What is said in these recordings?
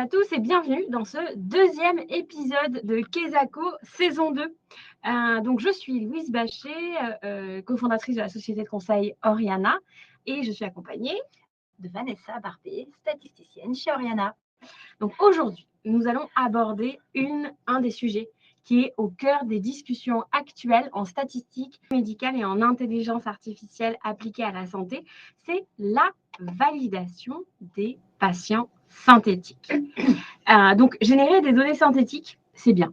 à tous et bienvenue dans ce deuxième épisode de Kesako saison 2. Donc, je suis Louise Bachet, cofondatrice de la société de conseil Oriana et je suis accompagnée de Vanessa Barbé, statisticienne chez Oriana. Donc, aujourd'hui, nous allons aborder un des sujets qui est au cœur des discussions actuelles en statistique médicale et en intelligence artificielle appliquée à la santé, c'est la validation des patients synthétiques. Donc, générer des données synthétiques, c'est bien.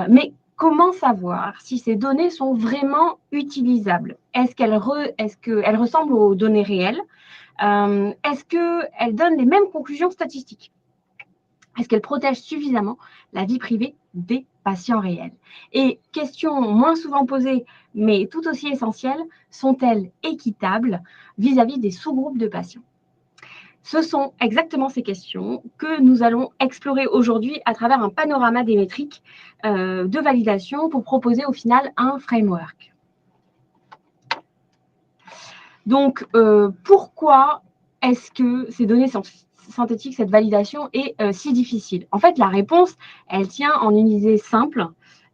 Mais comment savoir si ces données sont vraiment utilisables? Est-ce qu'elles ressemblent aux données réelles? Est-ce qu'elles donnent les mêmes conclusions statistiques? Est-ce qu'elles protègent suffisamment la vie privée des patients réels? Et question moins souvent posée, mais tout aussi essentielle, sont-elles équitables vis-à-vis des sous-groupes de patients? Ce sont exactement ces questions que nous allons explorer aujourd'hui à travers un panorama des métriques de validation pour proposer au final un framework. Donc, pourquoi est-ce que ces données synthétiques, cette validation est si difficile? En fait, la réponse, elle tient en une idée simple,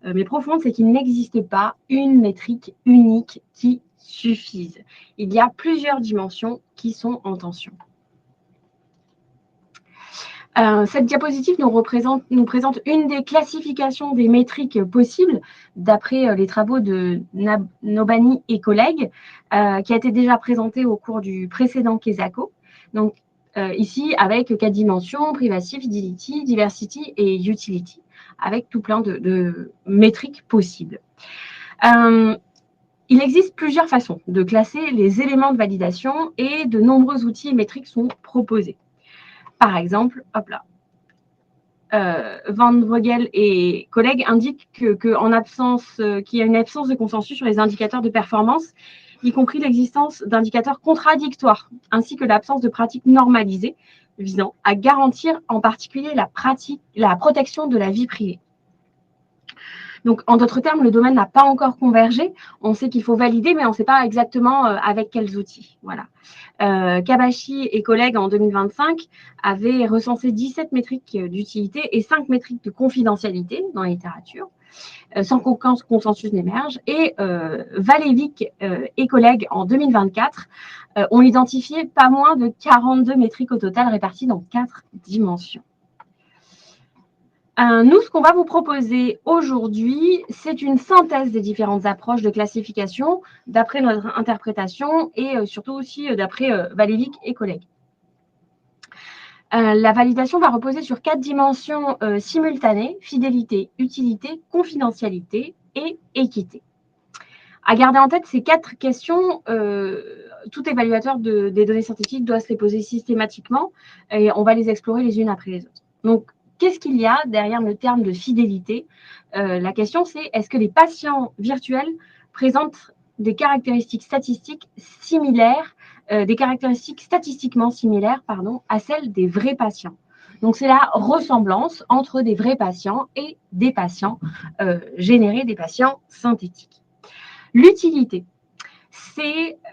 mais profonde, c'est qu'il n'existe pas une métrique unique qui suffise. Il y a plusieurs dimensions qui sont en tension. Cette diapositive nous présente une des classifications des métriques possibles d'après les travaux de Nobani et collègues, qui a été déjà présentée au cours du précédent Kesako. Donc, ici, avec 4 dimensions, privacy, fidelity, diversity et utility, avec tout plein de métriques possibles. Il existe plusieurs façons de classer les éléments de validation et de nombreux outils et métriques sont proposés. Par exemple, hop là, Van Vogel et collègues indiquent qu'il y a une absence de consensus sur les indicateurs de performance, y compris l'existence d'indicateurs contradictoires, ainsi que l'absence de pratiques normalisées visant à garantir en particulier la protection de la vie privée. Donc, en d'autres termes, le domaine n'a pas encore convergé. On sait qu'il faut valider, mais on ne sait pas exactement avec quels outils. Voilà. Kabashi et collègues, en 2025, avaient recensé 17 métriques d'utilité et 5 métriques de confidentialité dans la littérature, sans qu'aucun consensus n'émerge. Et Valevic et collègues, en 2024, ont identifié pas moins de 42 métriques au total réparties dans 4 dimensions. Nous, ce qu'on va vous proposer aujourd'hui, c'est une synthèse des différentes approches de classification d'après notre interprétation et surtout aussi d'après Valevic et collègues. La validation va reposer sur 4 dimensions simultanées: fidélité, utilité, confidentialité et équité. À garder en tête ces 4 questions, tout évaluateur des données synthétiques doit se les poser systématiquement et on va les explorer les unes après les autres. Donc, qu'est-ce qu'il y a derrière le terme de fidélité? La question, c'est est-ce que les patients virtuels présentent des caractéristiques statistiques similaires, statistiquement similaires, à celles des vrais patients? Donc, c'est la ressemblance entre des vrais patients et des patients générés, des patients synthétiques. L'utilité.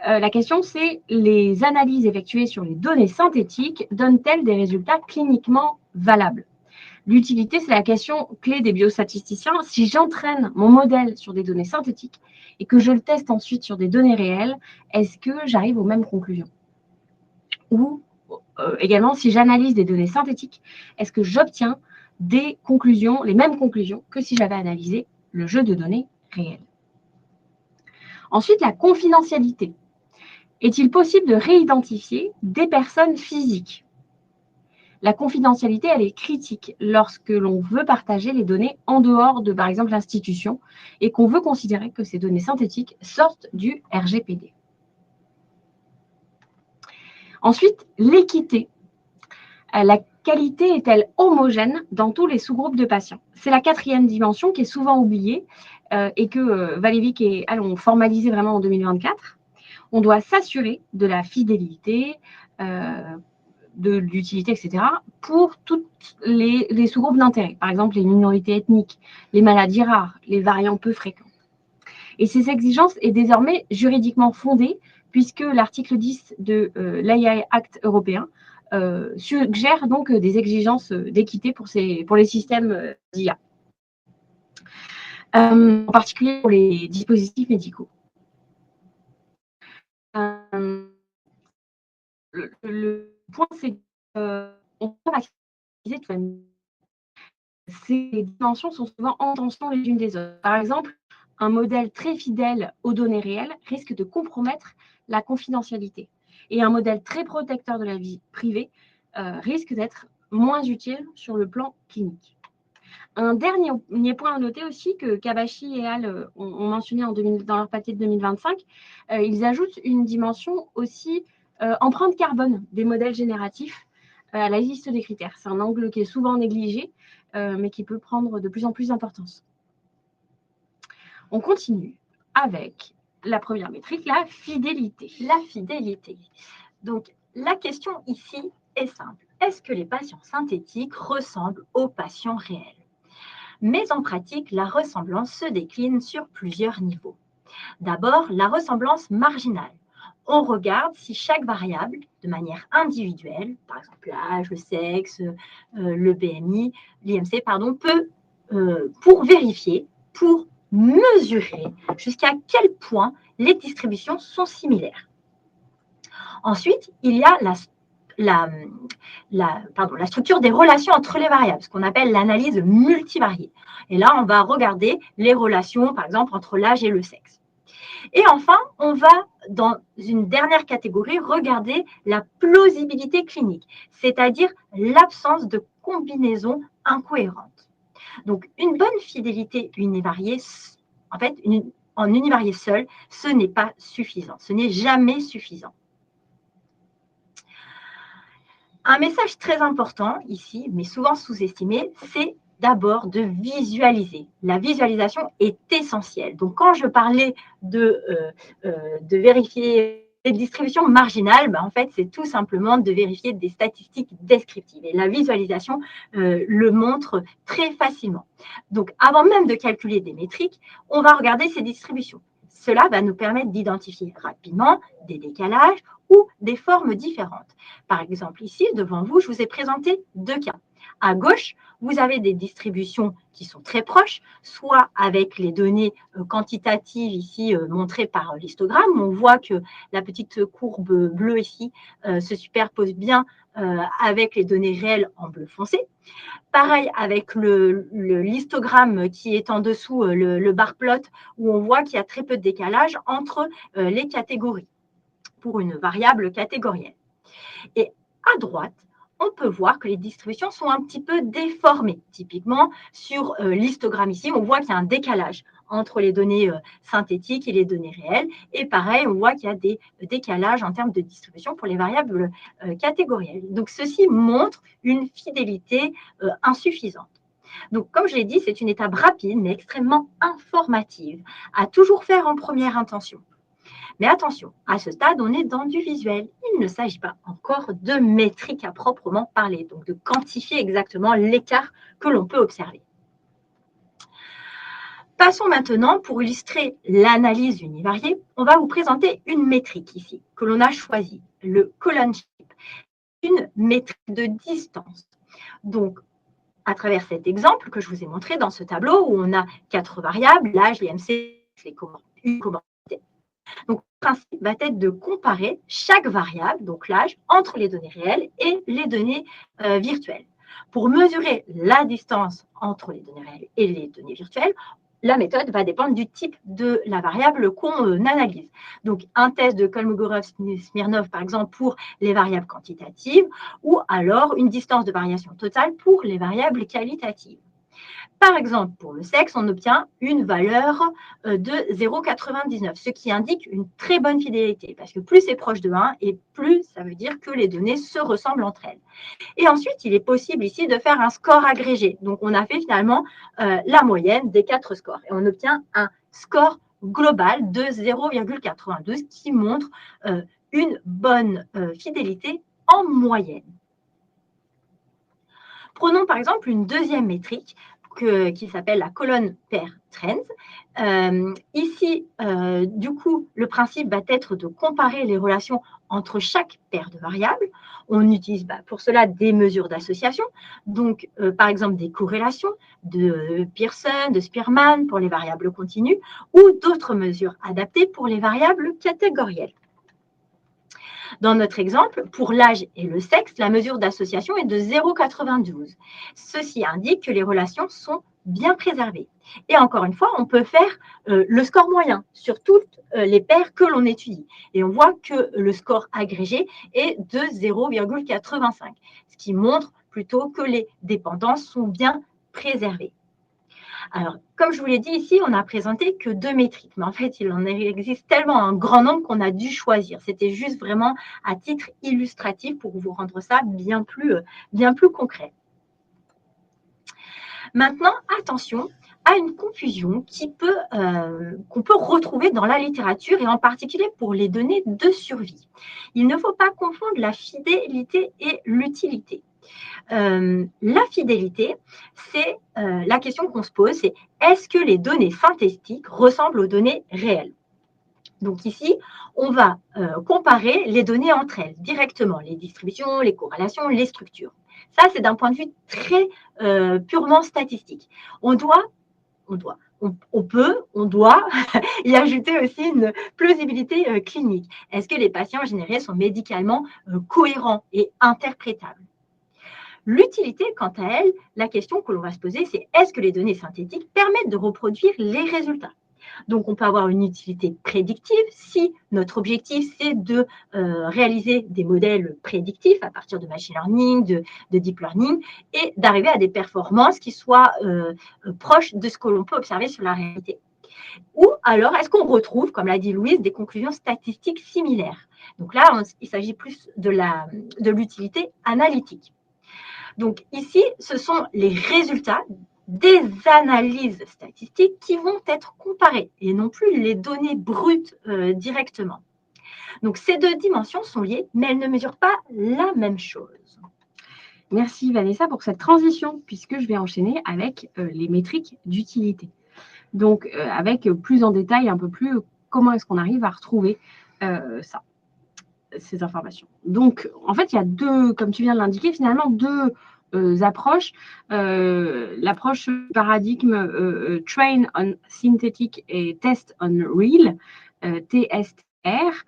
La question, c'est les analyses effectuées sur les données synthétiques donnent-elles des résultats cliniquement valables? L'utilité, c'est la question clé des biostatisticiens. Si j'entraîne mon modèle sur des données synthétiques et que je le teste ensuite sur des données réelles, est-ce que j'arrive aux mêmes conclusions? Ou également, si j'analyse des données synthétiques, est-ce que j'obtiens des conclusions, les mêmes conclusions que si j'avais analysé le jeu de données réel? Ensuite, la confidentialité. Est-il possible de réidentifier des personnes physiques? La confidentialité, elle est critique lorsque l'on veut partager les données en dehors de, par exemple, l'institution et qu'on veut considérer que ces données synthétiques sortent du RGPD. Ensuite, l'équité. La qualité est-elle homogène dans tous les sous-groupes de patients? C'est la 4e dimension qui est souvent oubliée et que Valevic et Al ont formalisé vraiment en 2024. On doit s'assurer de la fidélité, de l'utilité, etc., pour tous les sous-groupes d'intérêt, par exemple les minorités ethniques, les maladies rares, les variants peu fréquents. Et ces exigences est désormais juridiquement fondée puisque l'article 10 de l'AI Act européen suggère donc des exigences d'équité pour les systèmes d'IA, en particulier pour les dispositifs médicaux. Le point, c'est qu'on peut maximiser tout. Ces dimensions sont souvent en tension les unes des autres. Par exemple, un modèle très fidèle aux données réelles risque de compromettre la confidentialité. Et un modèle très protecteur de la vie privée risque d'être moins utile sur le plan clinique. Un dernier point à noter aussi que Kabashi et Al ont mentionné dans leur papier de 2025, ils ajoutent une dimension aussi empreinte carbone des modèles génératifs à la liste des critères. C'est un angle qui est souvent négligé, mais qui peut prendre de plus en plus d'importance. On continue avec la première métrique, la fidélité. La fidélité. Donc, la question ici est simple. Est-ce que les patients synthétiques ressemblent aux patients réels? Mais en pratique, la ressemblance se décline sur plusieurs niveaux. D'abord, la ressemblance marginale. On regarde si chaque variable, de manière individuelle, par exemple l'âge, le sexe, le BMI, l'IMC, peut, pour vérifier, pour mesurer jusqu'à quel point les distributions sont similaires. Ensuite, il y a la structure des relations entre les variables, ce qu'on appelle l'analyse multivariée. Et là, on va regarder les relations, par exemple, entre l'âge et le sexe. Et enfin, on va, dans une dernière catégorie, regarder la plausibilité clinique, c'est-à-dire l'absence de combinaison incohérente. Donc, une bonne fidélité univariée, en fait, en univarié seul, ce n'est pas suffisant, ce n'est jamais suffisant. Un message très important ici, mais souvent sous-estimé, c'est d'abord de visualiser. La visualisation est essentielle. Donc, quand je parlais de vérifier les distributions marginales, en fait, c'est tout simplement de vérifier des statistiques descriptives. Et la visualisation le montre très facilement. Donc, avant même de calculer des métriques, on va regarder ces distributions. Cela va nous permettre d'identifier rapidement des décalages ou des formes différentes. Par exemple, ici, devant vous, je vous ai présenté deux cas. À gauche, vous avez des distributions qui sont très proches, soit avec les données quantitatives ici montrées par l'histogramme. On voit que la petite courbe bleue ici se superpose bien avec les données réelles en bleu foncé. Pareil avec l'histogramme qui est en dessous, le bar plot, où on voit qu'il y a très peu de décalage entre les catégories pour une variable catégorielle. Et à droite, on peut voir que les distributions sont un petit peu déformées. Typiquement, sur l'histogramme ici, on voit qu'il y a un décalage entre les données synthétiques et les données réelles. Et pareil, on voit qu'il y a des décalages en termes de distribution pour les variables catégorielles. Donc, ceci montre une fidélité insuffisante. Donc, comme je l'ai dit, c'est une étape rapide, mais extrêmement informative, à toujours faire en première intention. Mais attention, à ce stade, on est dans du visuel. Il ne s'agit pas encore de métrique à proprement parler, donc de quantifier exactement l'écart que l'on peut observer. Passons maintenant, pour illustrer l'analyse univariée, on va vous présenter une métrique ici, que l'on a choisie, le colon shape, une métrique de distance. Donc, à travers cet exemple que je vous ai montré dans ce tableau, où on a 4 variables, l'âge, l'IMC, les comorbidité. Donc, le principe va être de comparer chaque variable, donc l'âge, entre les données réelles et les données virtuelles. Pour mesurer la distance entre les données réelles et les données virtuelles, la méthode va dépendre du type de la variable qu'on analyse. Donc, un test de Kolmogorov-Smirnov, par exemple, pour les variables quantitatives, ou alors une distance de variation totale pour les variables qualitatives. Par exemple, pour le sexe, on obtient une valeur de 0,99, ce qui indique une très bonne fidélité, parce que plus c'est proche de 1, et plus ça veut dire que les données se ressemblent entre elles. Et ensuite, il est possible ici de faire un score agrégé. Donc, on a fait finalement la moyenne des 4 scores, et on obtient un score global de 0,92 qui montre une bonne fidélité en moyenne. Prenons par exemple une deuxième métrique qui s'appelle la colonne pair trends. Ici, du coup, le principe va être de comparer les relations entre chaque paire de variables. On utilise pour cela des mesures d'association, donc par exemple des corrélations de Pearson, de Spearman pour les variables continues, ou d'autres mesures adaptées pour les variables catégorielles. Dans notre exemple, pour l'âge et le sexe, la mesure d'association est de 0,92. Ceci indique que les relations sont bien préservées. Et encore une fois, on peut faire le score moyen sur toutes les paires que l'on étudie. Et on voit que le score agrégé est de 0,85, ce qui montre plutôt que les dépendances sont bien préservées. Alors, comme je vous l'ai dit ici, on n'a présenté que 2 métriques, mais en fait, il en existe tellement un grand nombre qu'on a dû choisir. C'était juste vraiment à titre illustratif pour vous rendre ça bien plus concret. Maintenant, attention à une confusion qu'on peut retrouver dans la littérature et en particulier pour les données de survie. Il ne faut pas confondre la fidélité et l'utilité. La fidélité, c'est la question qu'on se pose, c'est est-ce que les données synthétiques ressemblent aux données réelles? Donc ici, on va comparer les données entre elles directement, les distributions, les corrélations, les structures. Ça, c'est d'un point de vue très purement statistique. On doit y ajouter aussi une plausibilité clinique. Est-ce que les patients générés sont médicalement cohérents et interprétables? L'utilité, quant à elle, la question que l'on va se poser, c'est est-ce que les données synthétiques permettent de reproduire les résultats? Donc, on peut avoir une utilité prédictive si notre objectif, c'est de réaliser des modèles prédictifs à partir de machine learning, de deep learning, et d'arriver à des performances qui soient proches de ce que l'on peut observer sur la réalité. Ou alors, est-ce qu'on retrouve, comme l'a dit Louise, des conclusions statistiques similaires? Donc là, il s'agit plus de l'utilité analytique. Donc ici, ce sont les résultats des analyses statistiques qui vont être comparées et non plus les données brutes directement. Donc ces 2 dimensions sont liées, mais elles ne mesurent pas la même chose. Merci Vanessa pour cette transition, puisque je vais enchaîner avec les métriques d'utilité. Donc, avec plus en détail, un peu plus, comment est-ce qu'on arrive à retrouver ces informations. Donc, en fait, il y a 2, comme tu viens de l'indiquer, finalement, 2 approches. L'approche paradigme Train on Synthetic et Test on Real, TSR,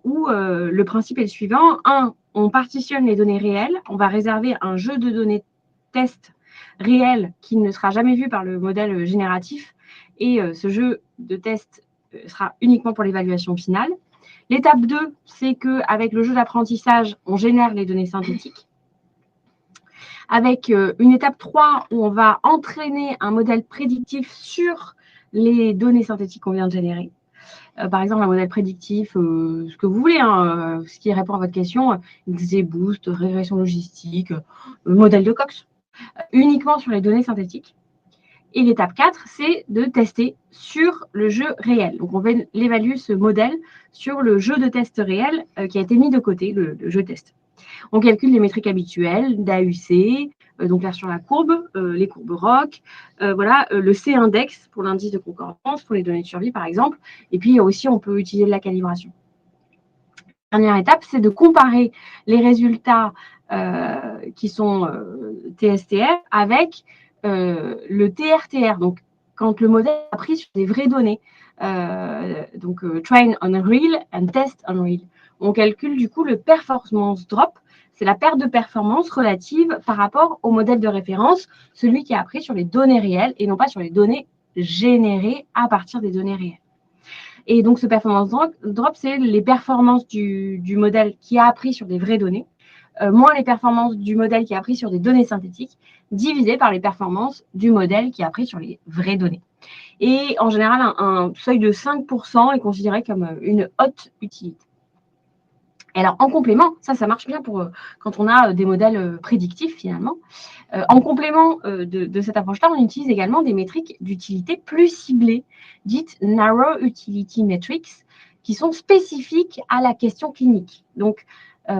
où le principe est le suivant. 1, on partitionne les données réelles. On va réserver un jeu de données test réel qui ne sera jamais vu par le modèle génératif. Et ce jeu de test sera uniquement pour l'évaluation finale. L'étape 2, c'est qu'avec le jeu d'apprentissage, on génère les données synthétiques. Avec une étape 3, où on va entraîner un modèle prédictif sur les données synthétiques qu'on vient de générer. Par exemple, un modèle prédictif, ce que vous voulez, ce qui répond à votre question, XGBoost, régression logistique, modèle de Cox, uniquement sur les données synthétiques. Et l'étape 4, c'est de tester sur le jeu réel. Donc, on va l'évaluer, ce modèle, sur le jeu de test réel qui a été mis de côté, le jeu test. On calcule les métriques habituelles d'AUC, donc là sur la courbe, les courbes ROC, le C-index pour l'indice de concordance, pour les données de survie par exemple. Et puis aussi, on peut utiliser de la calibration. Dernière étape, c'est de comparer les résultats qui sont TSTR avec le TRTR, donc quand le modèle a pris sur des vraies données, train on real and test on real. On calcule du coup le performance drop, c'est la perte de performance relative par rapport au modèle de référence, celui qui a appris sur les données réelles et non pas sur les données générées à partir des données réelles. Et donc ce performance drop, c'est les performances du modèle qui a appris sur des vraies données, moins les performances du modèle qui a appris sur des données synthétiques, divisé par les performances du modèle qui a appris sur les vraies données. Et en général, un seuil de 5% est considéré comme une haute utilité. Et alors, en complément, ça marche bien pour quand on a des modèles prédictifs, finalement. En complément de cette approche-là, on utilise également des métriques d'utilité plus ciblées, dites Narrow Utility Metrics, qui sont spécifiques à la question clinique. Donc,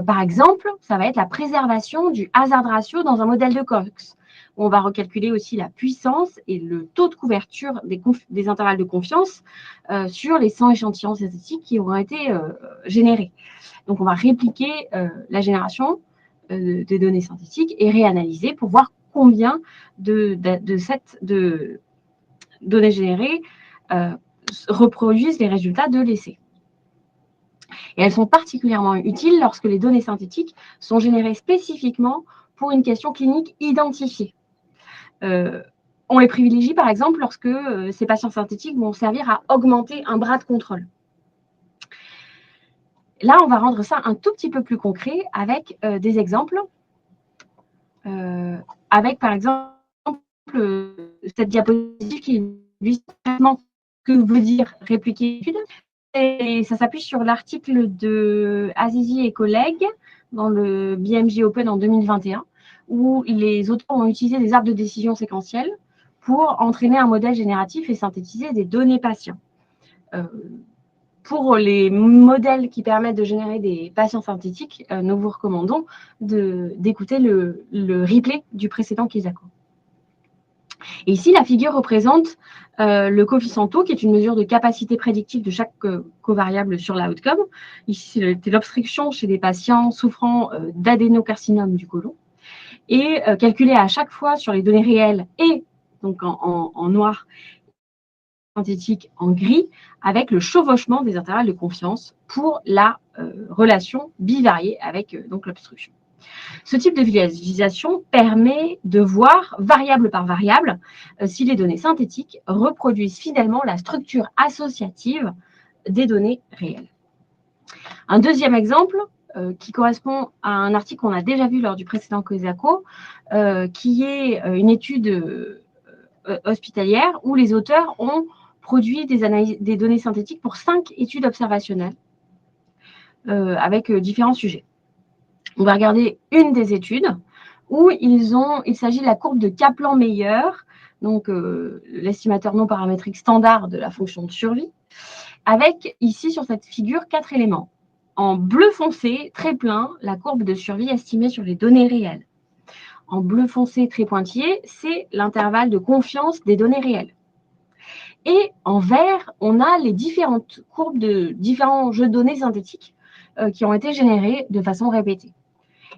par exemple, ça va être la préservation du hazard ratio dans un modèle de Cox. On va recalculer aussi la puissance et le taux de couverture des intervalles de confiance sur les 100 échantillons synthétiques qui auront été générés. Donc, on va répliquer la génération des données synthétiques et réanalyser pour voir combien de données générées reproduisent les résultats de l'essai. Et elles sont particulièrement utiles lorsque les données synthétiques sont générées spécifiquement pour une question clinique identifiée. On les privilégie, par exemple, lorsque ces patients synthétiques vont servir à augmenter un bras de contrôle. Là, on va rendre ça un tout petit peu plus concret avec des exemples. Avec, par exemple, cette diapositive qui illustre que veut dire répliquer l'étude. Et ça s'appuie sur l'article de Azizi et collègues dans le BMJ Open en 2021, où les auteurs ont utilisé des arbres de décision séquentiels pour entraîner un modèle génératif et synthétiser des données patients. Pour les modèles qui permettent de générer des patients synthétiques, nous vous recommandons d'écouter le replay du précédent Kisako. Et ici, la figure représente le coefficient tau, qui est une mesure de capacité prédictive de chaque covariable sur l'outcome. Ici, c'est l'obstruction chez des patients souffrant d'adénocarcinome du côlon, et calculée à chaque fois sur les données réelles et donc en noir, synthétique en gris, avec le chevauchement des intervalles de confiance pour la relation bivariée avec donc l'obstruction. Ce type de visualisation permet de voir, variable par variable, si les données synthétiques reproduisent fidèlement la structure associative des données réelles. Un deuxième exemple qui correspond à un article qu'on a déjà vu lors du précédent Kisako, qui est une étude hospitalière où les auteurs ont produit des données synthétiques pour 5 études observationnelles avec différents sujets. On va regarder une des études où il s'agit de la courbe de Kaplan-Meier, donc l'estimateur non paramétrique standard de la fonction de survie, avec ici sur cette figure 4 éléments. En bleu foncé, très plein, la courbe de survie estimée sur les données réelles. En bleu foncé très pointillé, c'est l'intervalle de confiance des données réelles. Et en vert, on a les différentes courbes de différents jeux de données synthétiques qui ont été générés de façon répétée.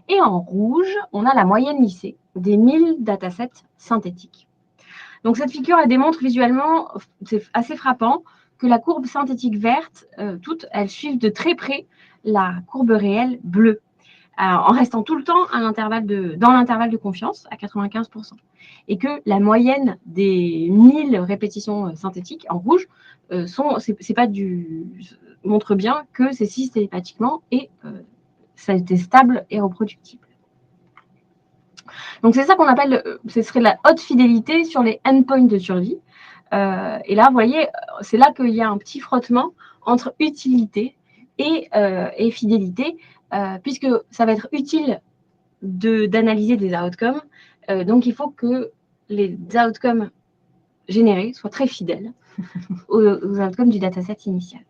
Et en rouge, on a la moyenne lissée des 1000 datasets synthétiques. Donc cette figure, elle démontre visuellement, c'est assez frappant, que la courbe synthétique verte, toutes, elles suivent de très près la courbe réelle bleue, en restant tout le temps dans l'intervalle de confiance à 95%. Et que la moyenne des 1000 répétitions synthétiques en rouge montre bien que c'est systématiquement et ça a été stable et reproductible. Donc c'est ça qu'on appelle, ce serait la haute fidélité sur les endpoints de survie. Et là, vous voyez, c'est là qu'il y a un petit frottement entre utilité et fidélité, puisque ça va être utile d'analyser des outcomes. Donc, il faut que les outcomes générés soient très fidèles aux outcomes du dataset initial.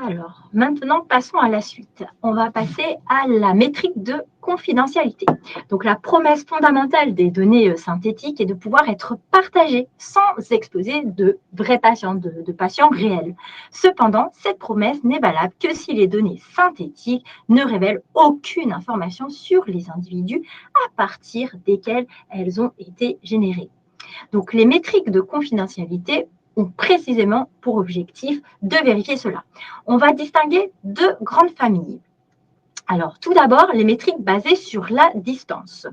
Alors, maintenant, passons à la suite. On va passer à la métrique de confidentialité. Donc, la promesse fondamentale des données synthétiques est de pouvoir être partagées sans exposer de vrais patients, de patients réels. Cependant, cette promesse n'est valable que si les données synthétiques ne révèlent aucune information sur les individus à partir desquels elles ont été générées. Donc, les métriques de confidentialité ont précisément pour objectif de vérifier cela. On va distinguer deux grandes familles. Alors, tout d'abord, les métriques basées sur la distance.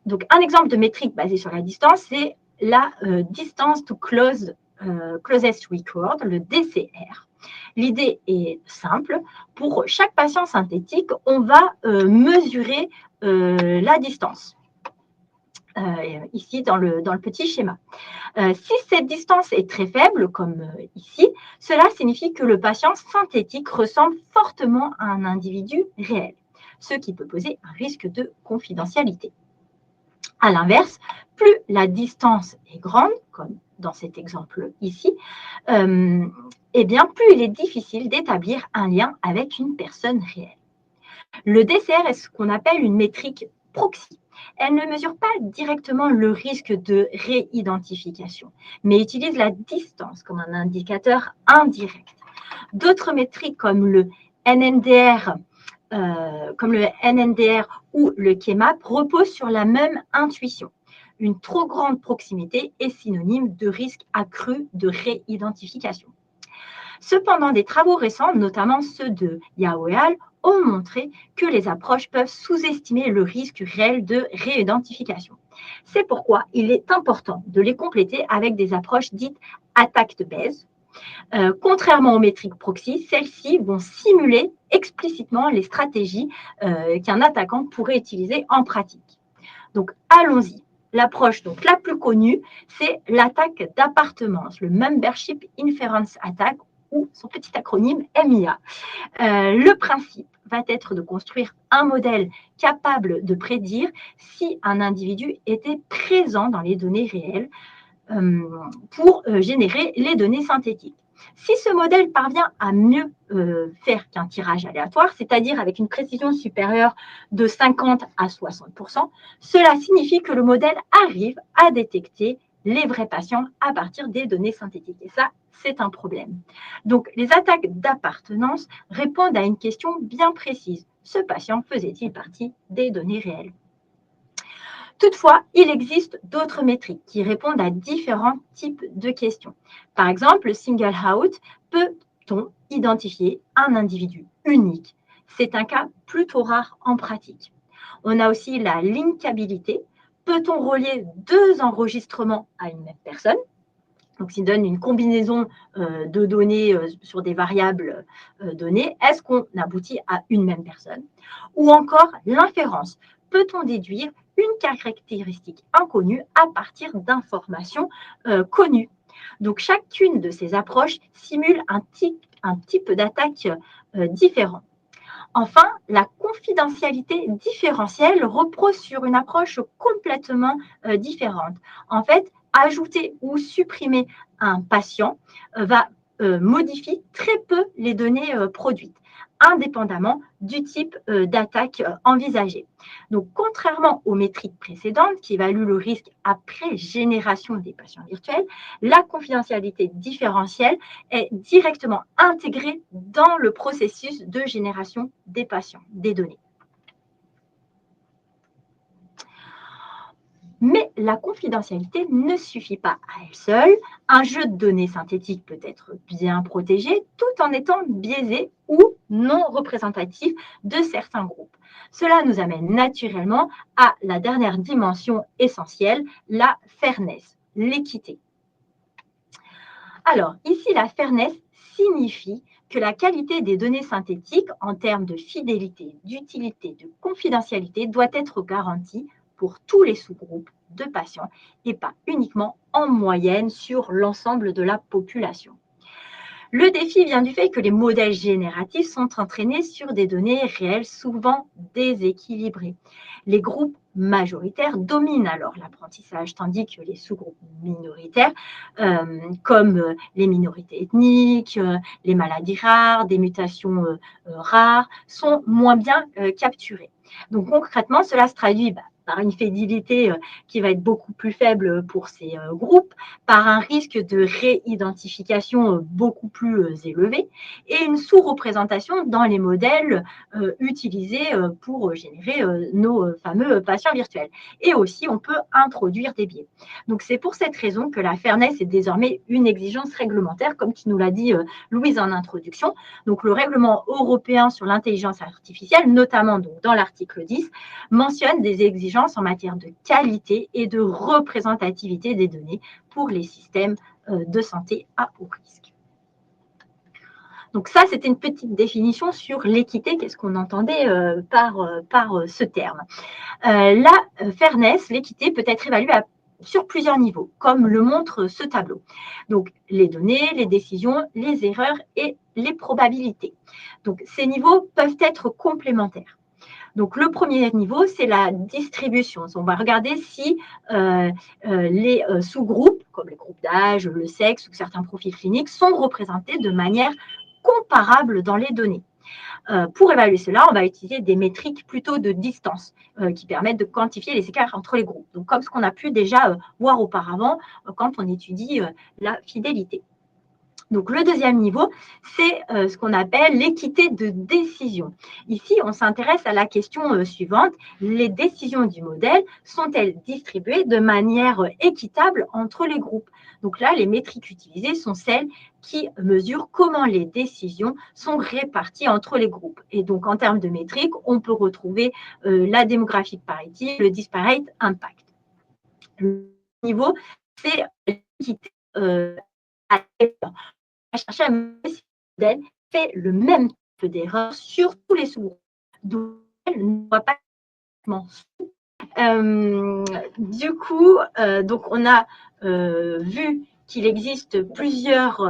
Donc, un exemple de métrique basée sur la distance, c'est la Distance to Closest Record, le DCR. L'idée est simple. Pour chaque patient synthétique, on va mesurer la distance. Ici dans le petit schéma. Si cette distance est très faible, comme ici, cela signifie que le patient synthétique ressemble fortement à un individu réel, ce qui peut poser un risque de confidentialité. À l'inverse, plus la distance est grande, comme dans cet exemple ici, eh bien, plus il est difficile d'établir un lien avec une personne réelle. Le DCR est ce qu'on appelle une métrique proxy. Elle ne mesure pas directement le risque de réidentification, mais utilise la distance comme un indicateur indirect. D'autres métriques comme le NNDR, ou le KEMAP reposent sur la même intuition. Une trop grande proximité est synonyme de risque accru de réidentification. Cependant, des travaux récents, notamment ceux de Yao et al., ont montré que les approches peuvent sous-estimer le risque réel de réidentification. C'est pourquoi il est important de les compléter avec des approches dites attack-based. Contrairement aux métriques proxy, celles-ci vont simuler explicitement les stratégies qu'un attaquant pourrait utiliser en pratique. Donc, allons-y. L'approche la plus connue, c'est l'attaque d'appartenance, le Membership Inference Attack, ou son petit acronyme MIA. Le principe va être de construire un modèle capable de prédire si un individu était présent dans les données réelles pour générer les données synthétiques. Si ce modèle parvient à mieux faire qu'un tirage aléatoire, c'est-à-dire avec une précision supérieure de 50 à 60%, cela signifie que le modèle arrive à détecter les vrais patients à partir des données synthétiques. Et ça, c'est un problème. Donc, les attaques d'appartenance répondent à une question bien précise. Ce patient faisait-il partie des données réelles ? Toutefois, il existe d'autres métriques qui répondent à différents types de questions. Par exemple, le single out, peut-on identifier un individu unique? C'est un cas plutôt rare en pratique. On a aussi la linkabilité. Peut-on relier deux enregistrements à une même personne? Donc, s'il donne une combinaison de données sur des variables données, est-ce qu'on aboutit à une même personne? Ou encore l'inférence. Peut-on déduire une caractéristique inconnue à partir d'informations connues? Donc, chacune de ces approches simule un type d'attaque différent. Enfin, la confidentialité différentielle repose sur une approche complètement différente. En fait, ajouter ou supprimer un patient va modifier très peu les données produites, indépendamment du type d'attaque envisagée. Donc, contrairement aux métriques précédentes qui évaluent le risque après génération des patients virtuels, la confidentialité différentielle est directement intégrée dans le processus de génération des patients, des données. Mais la confidentialité ne suffit pas à elle seule. Un jeu de données synthétiques peut être bien protégé tout en étant biaisé ou non représentatif de certains groupes. Cela nous amène naturellement à la dernière dimension essentielle, la fairness, l'équité. Alors, ici, la fairness signifie que la qualité des données synthétiques en termes de fidélité, d'utilité, de confidentialité doit être garantie pour tous les sous-groupes de patients et pas uniquement en moyenne sur l'ensemble de la population. Le défi vient du fait que les modèles génératifs sont entraînés sur des données réelles souvent déséquilibrées. Les groupes majoritaires dominent alors l'apprentissage, tandis que les sous-groupes minoritaires, comme les minorités ethniques, les maladies rares, des mutations rares, sont moins bien capturés. Donc concrètement, cela se traduit par une fidélité qui va être beaucoup plus faible pour ces groupes, par un risque de réidentification beaucoup plus élevé et une sous-représentation dans les modèles utilisés pour générer nos fameux patients virtuels. Et aussi, on peut introduire des biais. Donc, c'est pour cette raison que la fairness est désormais une exigence réglementaire, comme tu nous l'as dit, Louise, en introduction. Donc, le règlement européen sur l'intelligence artificielle, notamment donc, dans l'article 10, mentionne des exigences en matière de qualité et de représentativité des données pour les systèmes de santé à haut risque. Donc ça, c'était une petite définition sur l'équité, qu'est-ce qu'on entendait par ce terme. La fairness, l'équité, peut être évaluée sur plusieurs niveaux, comme le montre ce tableau. Donc, les données, les décisions, les erreurs et les probabilités. Donc, ces niveaux peuvent être complémentaires. Donc, le premier niveau, c'est la distribution. On va regarder si les sous-groupes, comme les groupes d'âge, le sexe ou certains profils cliniques, sont représentés de manière comparable dans les données. Pour évaluer cela, on va utiliser des métriques plutôt de distance qui permettent de quantifier les écarts entre les groupes. Donc, comme ce qu'on a pu déjà voir auparavant quand on étudie la fidélité. Donc, le deuxième niveau, c'est ce qu'on appelle l'équité de décision. Ici, on s'intéresse à la question suivante. Les décisions du modèle sont-elles distribuées de manière équitable entre les groupes? Donc là, les métriques utilisées sont celles qui mesurent comment les décisions sont réparties entre les groupes. Et donc, en termes de métriques, on peut retrouver la démographique parity, le disparate impact. Le niveau, c'est l'équité à l'effort. Chercher à mesurer si le modèle fait le même type d'erreur sur tous les sous-groupes. Donc, elle ne voit pas du coup, donc on a vu qu'il existe plusieurs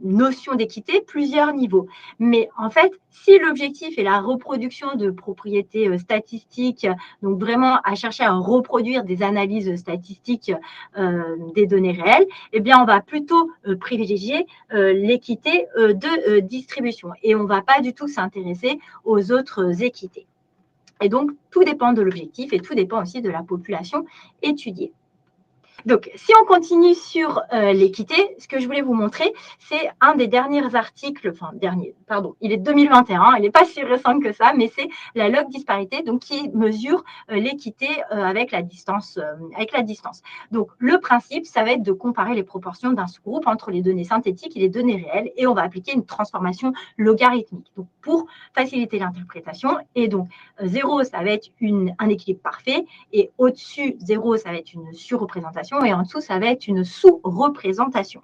notions d'équité, plusieurs niveaux. Mais en fait, si l'objectif est la reproduction de propriétés statistiques, donc vraiment à chercher à reproduire des analyses statistiques des données réelles, eh bien, on va plutôt privilégier l'équité de distribution et on ne va pas du tout s'intéresser aux autres équités. Et donc, tout dépend de l'objectif et tout dépend aussi de la population étudiée. Donc, si on continue sur l'équité, ce que je voulais vous montrer, c'est un des derniers articles, il est 2021, il n'est pas si récent que ça, mais c'est la log disparité, donc qui mesure l'équité avec la distance. Donc, le principe, ça va être de comparer les proportions d'un sous-groupe entre les données synthétiques et les données réelles, et on va appliquer une transformation logarithmique, donc pour faciliter l'interprétation. Et donc, 0, ça va être un équilibre parfait, et au-dessus, 0, ça va être une surreprésentation, et en dessous, ça va être une sous-représentation.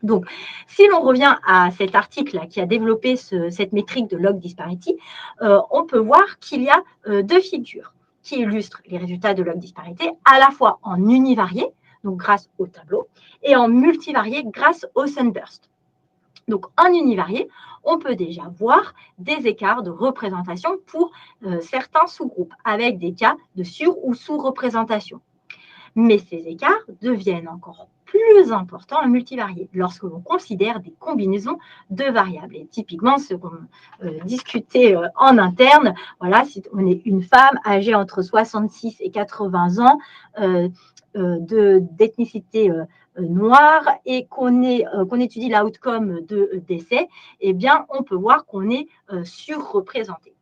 Donc, si l'on revient à cet article qui a développé cette métrique de log disparity, on peut voir qu'il y a deux figures qui illustrent les résultats de log disparité, à la fois en univarié, donc grâce au tableau, et en multivarié grâce au sunburst. Donc, en univarié, on peut déjà voir des écarts de représentation pour certains sous-groupes, avec des cas de sur- ou sous-représentation. Mais ces écarts deviennent encore plus importants en multivarié lorsque l'on considère des combinaisons de variables. Et typiquement, ce qu'on discutait en interne, voilà, si on est une femme âgée entre 66 et 80 ans, d'ethnicité noire et qu'on étudie l'outcome de décès, eh bien, on peut voir qu'on est surreprésenté.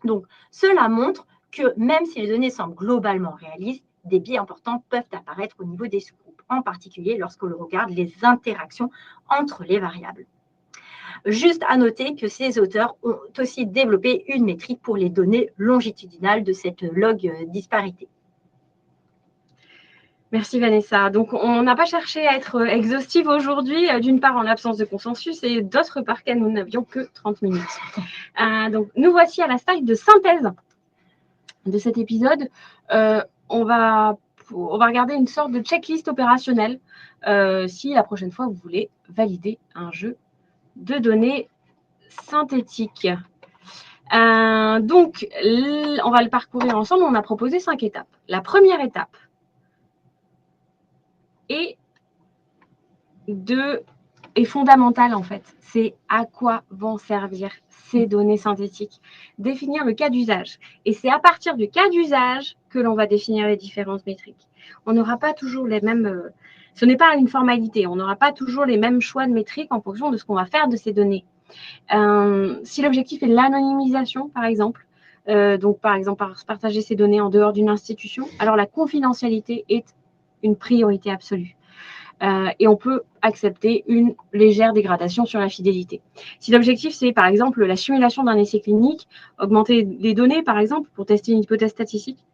Donc, cela montre que même si les données semblent globalement réalistes, des biais importants peuvent apparaître au niveau des sous-groupes, en particulier lorsque l'on regarde les interactions entre les variables. Juste à noter que ces auteurs ont aussi développé une métrique pour les données longitudinales de cette log disparité. Merci Vanessa. Donc, on n'a pas cherché à être exhaustive aujourd'hui, d'une part en l'absence de consensus et d'autre part car nous n'avions que 30 minutes. Donc, nous voici à la slide de synthèse de cet épisode. On va regarder une sorte de checklist opérationnelle si la prochaine fois vous voulez valider un jeu de données synthétiques. Donc, on va le parcourir ensemble. On a proposé 5 étapes. La première étape est fondamentale en fait. C'est à quoi vont servir ces données synthétiques. Définir le cas d'usage. Et c'est à partir du cas d'usage que l'on va définir les différentes métriques. On n'aura pas toujours les mêmes... ce n'est pas une formalité. On n'aura pas toujours les mêmes choix de métriques en fonction de ce qu'on va faire de ces données. Si l'objectif est l'anonymisation, par exemple, donc par exemple partager ces données en dehors d'une institution, alors la confidentialité est une priorité absolue. Et on peut accepter une légère dégradation sur la fidélité. Si l'objectif, c'est par exemple la simulation d'un essai clinique, augmenter les données, par exemple, pour tester une hypothèse statistique,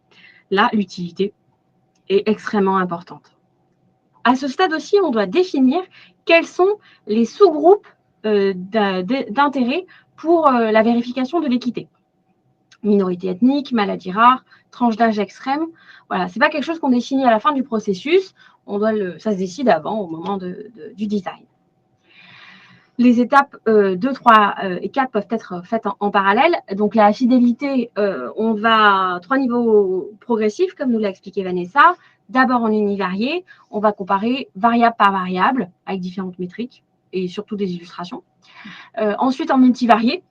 là, l'utilité est extrêmement importante. À ce stade aussi, on doit définir quels sont les sous-groupes d'intérêt pour la vérification de l'équité. Minorité ethnique, maladie rare, tranche d'âge extrême. Voilà, ce n'est pas quelque chose qu'on définit à la fin du processus. Ça se décide avant, au moment du design. Les étapes 2, 3 et 4 peuvent être faites en parallèle. Donc, la fidélité, on va à 3 niveaux progressifs, comme nous l'a expliqué Vanessa. D'abord en univarié, on va comparer variable par variable avec différentes métriques. et surtout des illustrations. Ensuite, en multivarié,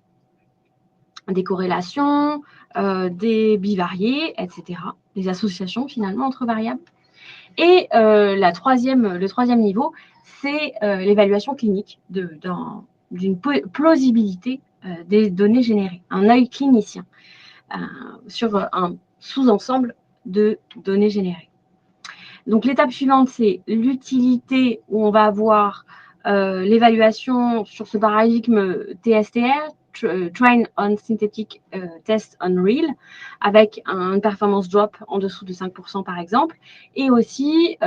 des corrélations, des bivariés, etc. Des associations finalement entre variables. Et le troisième niveau, c'est l'évaluation clinique d'une plausibilité des données générées, un œil clinicien sur un sous-ensemble de données générées. Donc l'étape suivante, c'est l'utilité où on va avoir l'évaluation sur ce paradigme TSTR, Train on Synthetic Test on Real, avec une performance drop en dessous de 5% par exemple, et aussi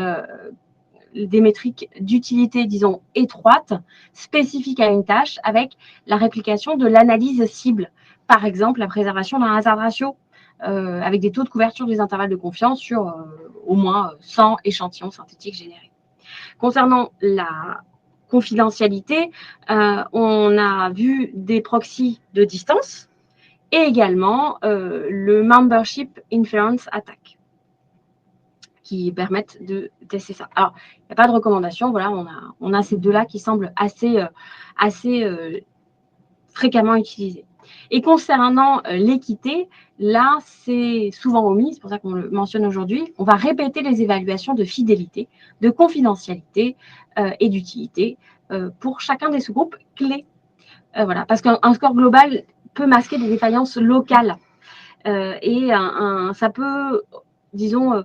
des métriques d'utilité, disons, étroites, spécifiques à une tâche, avec la réplication de l'analyse cible, par exemple la préservation d'un hazard ratio, avec des taux de couverture des intervalles de confiance sur au moins 100 échantillons synthétiques générés. Concernant la confidentialité, on a vu des proxys de distance et également le Membership Inference Attack qui permettent de tester ça. Alors, il n'y a pas de recommandation, voilà, on a ces deux-là qui semblent assez fréquemment utilisés. Et concernant l'équité, là, c'est souvent omis, c'est pour ça qu'on le mentionne aujourd'hui. On va répéter les évaluations de fidélité, de confidentialité et d'utilité pour chacun des sous-groupes clés. Voilà, parce qu'un score global peut masquer des défaillances locales et ça peut, disons,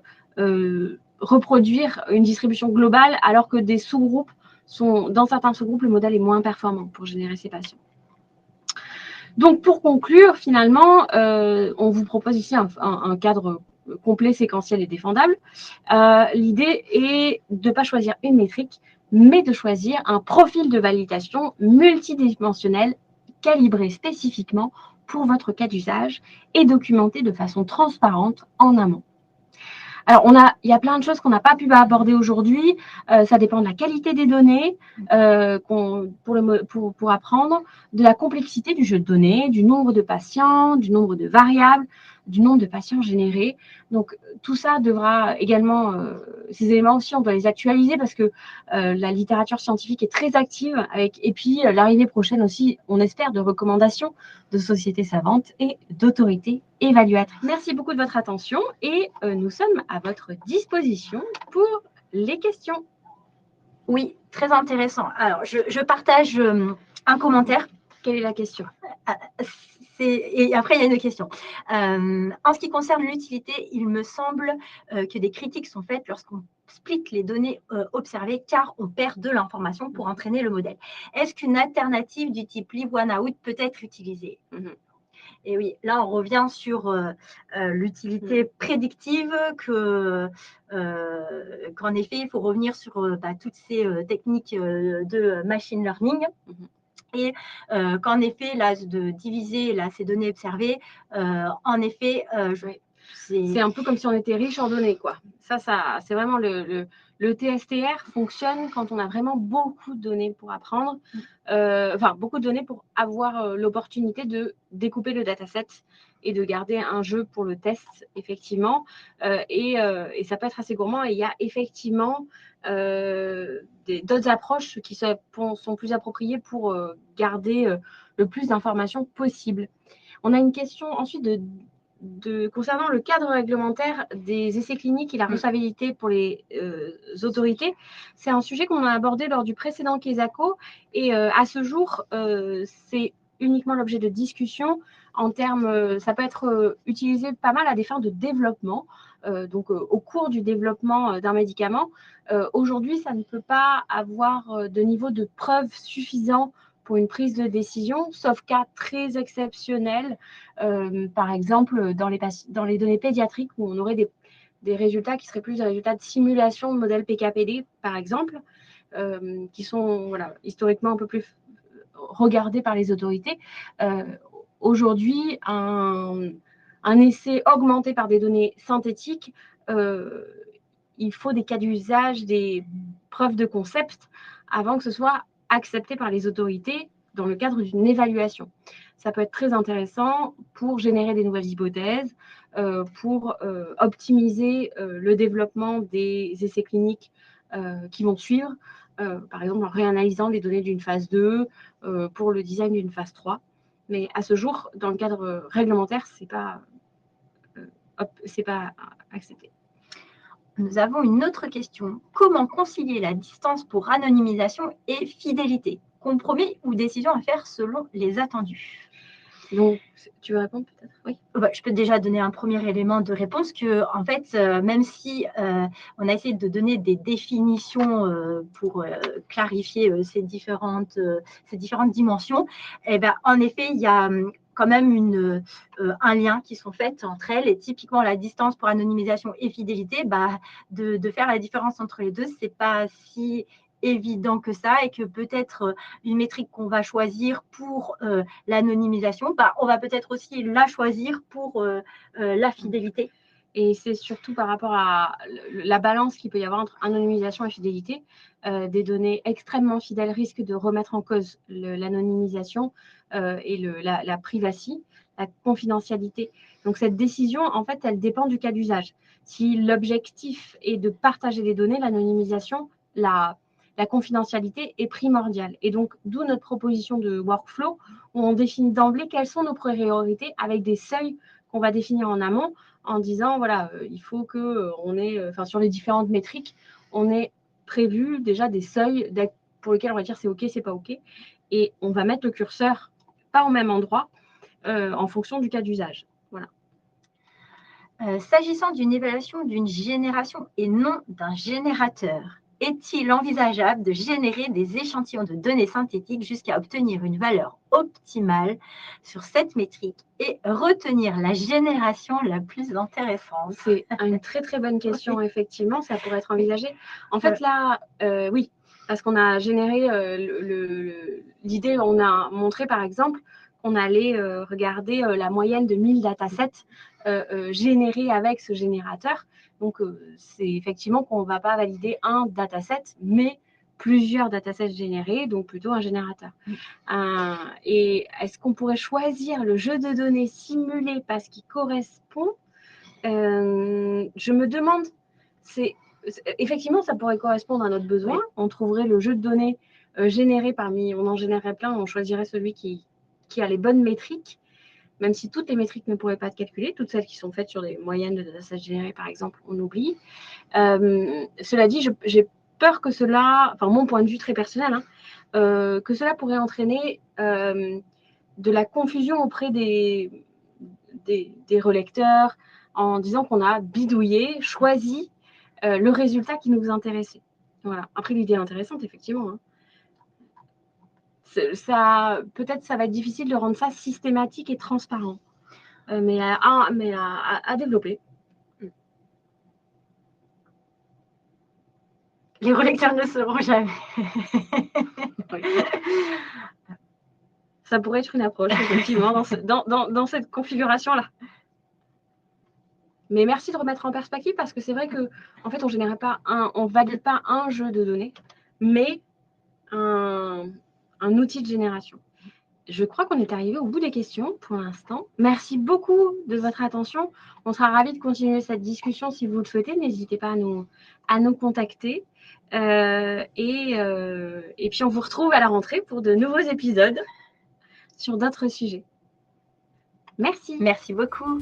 reproduire une distribution globale alors que des sous-groupes dans certains sous-groupes, le modèle est moins performant pour générer ces patients. Donc, pour conclure, finalement, on vous propose ici un cadre complet, séquentiel et défendable. L'idée est de ne pas choisir une métrique, mais de choisir un profil de validation multidimensionnel calibré spécifiquement pour votre cas d'usage et documenté de façon transparente en amont. Alors, il y a plein de choses qu'on n'a pas pu aborder aujourd'hui. Ça dépend de la qualité des données pour apprendre, de la complexité du jeu de données, du nombre de patients, du nombre de variables, du nombre de patients générés. Donc, tout ça devra également, ces éléments aussi, on doit les actualiser parce que la littérature scientifique est très active. Et puis, l'arrivée prochaine aussi, on espère, de recommandations de sociétés savantes et d'autorités évaluatrices. Merci beaucoup de votre attention et nous sommes à votre disposition pour les questions. Oui, très intéressant. Alors, je partage un commentaire. Quelle est la question? Et après, il y a une question. En ce qui concerne l'utilité, il me semble que des critiques sont faites lorsqu'on split les données observées, car on perd de l'information pour entraîner le modèle. Est-ce qu'une alternative du type leave one out peut être utilisée? Et oui, là, on revient sur l'utilité prédictive, qu'en effet, il faut revenir sur toutes ces techniques de machine learning. Et qu'en effet, là, de diviser ces données observées, en effet, c'est un peu comme si on était riche en données, quoi. Ça c'est vraiment le TSTR fonctionne quand on a vraiment beaucoup de données pour apprendre, beaucoup de données pour avoir l'opportunité de découper le dataset et de garder un jeu pour le test, effectivement. Et ça peut être assez gourmand. Et il y a effectivement d'autres approches qui sont plus appropriées pour garder le plus d'informations possible. On a une question ensuite concernant le cadre réglementaire des essais cliniques et la recevabilité pour les autorités. C'est un sujet qu'on a abordé lors du précédent KESACO et à ce jour, c'est uniquement l'objet de discussion en termes, ça peut être utilisé pas mal à des fins de développement, donc au cours du développement d'un médicament. Aujourd'hui, ça ne peut pas avoir de niveau de preuve suffisant pour une prise de décision, sauf cas très exceptionnels, par exemple dans les données pédiatriques où on aurait des résultats qui seraient plus des résultats de simulation de modèles PKPD, par exemple, qui sont historiquement un peu plus regardés par les autorités. Aujourd'hui, un essai augmenté par des données synthétiques, il faut des cas d'usage, des preuves de concept avant que ce soit accepté par les autorités dans le cadre d'une évaluation. Ça peut être très intéressant pour générer des nouvelles hypothèses, pour optimiser le développement des essais cliniques qui vont suivre, par exemple en réanalysant les données d'une phase 2 pour le design d'une phase 3. Mais à ce jour, dans le cadre réglementaire, c'est pas accepté. Nous avons une autre question. Comment concilier la distance pour anonymisation et fidélité? Compromis ou décision à faire selon les attendus? Donc, tu veux répondre peut-être? Oui. Je peux déjà donner un premier élément de réponse que, en fait, même si on a essayé de donner des définitions pour clarifier ces différentes dimensions, eh ben, en effet, il y a quand même un lien qui sont faits entre elles. Et typiquement, la distance pour anonymisation et fidélité, de faire la différence entre les deux, c'est pas si évident que ça, et que peut-être une métrique qu'on va choisir pour l'anonymisation, on va peut-être aussi la choisir pour la fidélité. Et c'est surtout par rapport à la balance qu'il peut y avoir entre anonymisation et fidélité. Des données extrêmement fidèles risquent de remettre en cause l'anonymisation et la privacy, la confidentialité. Donc cette décision, en fait, elle dépend du cas d'usage. Si l'objectif est de partager des données, l'anonymisation, la confidentialité est primordiale. Et donc, d'où notre proposition de workflow, où on définit d'emblée quelles sont nos priorités avec des seuils qu'on va définir en amont, en disant, voilà, il faut qu'on ait, sur les différentes métriques, on ait prévu déjà des seuils pour lesquels on va dire c'est OK, c'est pas OK. Et on va mettre le curseur pas au même endroit en fonction du cas d'usage. Voilà. S'agissant d'une évaluation d'une génération et non d'un générateur, est-il envisageable de générer des échantillons de données synthétiques jusqu'à obtenir une valeur optimale sur cette métrique et retenir la génération la plus intéressante? C'est une très très bonne question, effectivement, ça pourrait être envisagé. En fait, là, oui, parce qu'on a généré l'idée, on a montré par exemple qu'on allait regarder la moyenne de 1000 datasets générés avec ce générateur. Donc, c'est effectivement qu'on ne va pas valider un dataset, mais plusieurs datasets générés, donc plutôt un générateur. Et est-ce qu'on pourrait choisir le jeu de données simulé parce qu'il correspond? Je me demande, effectivement, ça pourrait correspondre à notre besoin. On trouverait le jeu de données généré on en générerait plein, on choisirait celui qui a les bonnes métriques, même si toutes les métriques ne pourraient pas être calculées, toutes celles qui sont faites sur des moyennes de datasets générés, par exemple, on oublie. Cela dit, j'ai peur que cela, mon point de vue très personnel, que cela pourrait entraîner de la confusion auprès des relecteurs, en disant qu'on a bidouillé, choisi le résultat qui nous intéressait. Voilà. Après, l'idée est intéressante, effectivement. Peut-être ça va être difficile de rendre ça systématique et transparent, mais à développer. Les relecteurs ne seront jamais. Ça pourrait être une approche, effectivement, dans cette configuration-là. Mais merci de remettre en perspective, parce que c'est vrai que, en fait, on ne valide pas un jeu de données, mais un outil de génération. Je crois qu'on est arrivé au bout des questions pour l'instant. Merci beaucoup de votre attention. On sera ravis de continuer cette discussion si vous le souhaitez. N'hésitez pas à nous contacter. Et puis, on vous retrouve à la rentrée pour de nouveaux épisodes sur d'autres sujets. Merci. Merci beaucoup.